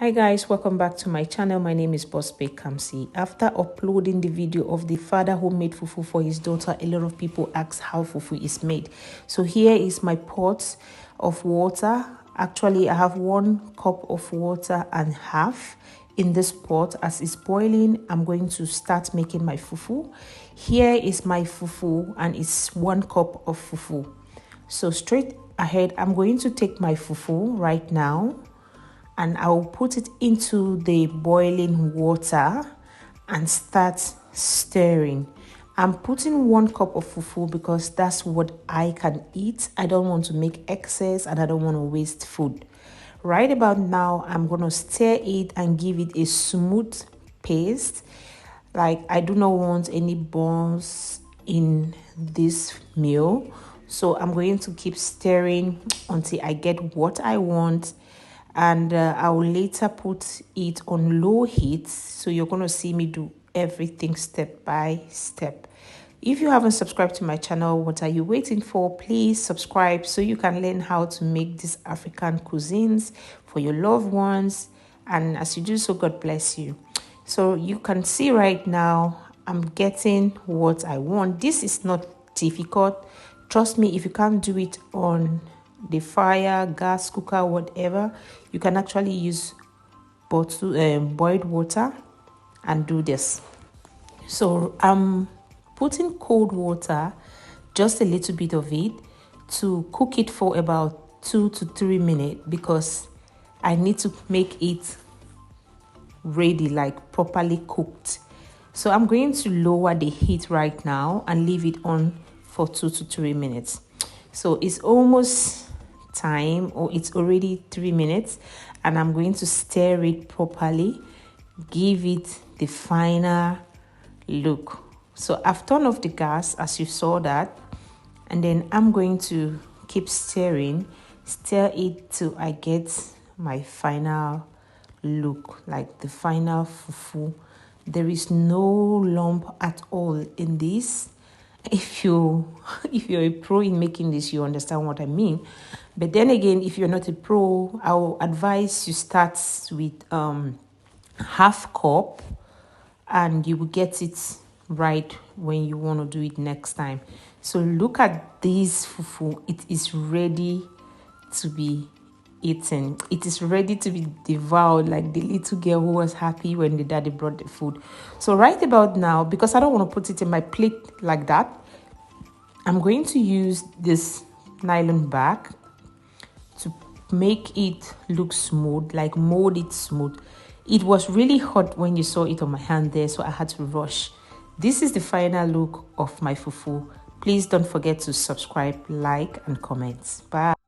Hi guys, welcome back to my channel. My name is Boss Babe Kamsi. After uploading the video of the father who made fufu for his daughter, a lot of people ask how fufu is made. So here is my pot of water. Actually, I have 1 cup of water and half in this pot. As it's boiling, I'm going to start making my fufu. Here is my fufu and it's 1 cup of fufu. So straight ahead, I'm going to take my fufu right now and I'll put it into the boiling water and start stirring. I'm putting 1 cup of fufu because that's what I can eat. I don't want to make excess and I don't want to waste food. Right about now, I'm going to stir it and give it a smooth paste. Like, I do not want any bones in this meal. So I'm going to keep stirring until I get what I want. And I will later put it on low heat, so you're going to see me do everything step by step. If you haven't subscribed to my channel, what are you waiting for? Please subscribe so you can learn how to make these African cuisines for your loved ones, and as you do so, God bless you. So you can see right now I'm getting what I want. This is not difficult. Trust me, if you can't do it on the fire, gas cooker, whatever, you can actually use boiled water and do this. So I'm putting cold water, just a little bit of it, to cook it for about 2 to 3 minutes because I need to make it ready, like properly cooked. So I'm going to lower the heat right now and leave it on for 2 to 3 minutes. So it's almost time, or it's already 3 minutes, and I'm going to stir it properly, give it the final look. So I've turned off the gas, as you saw that, and then I'm going to keep stir it till I get my final look, like the final fufu. There is no lump at all in this. If you're a pro in making this, you understand what I mean. But then again, if you're not a pro, I will advise you start with half cup, and you will get it right when you want to do it next time. So look at this fufu. It is ready to be eaten. It is ready to be devoured, like the little girl who was happy when the daddy brought the food. So right about now, because I don't want to put it in my plate like that, I'm going to use this nylon bag to make it look smooth, like mold it smooth. It was really hot when you saw it on my hand there, so I had to rush. This is the final look of my fufu. Please don't forget to subscribe, like, and comment. Bye.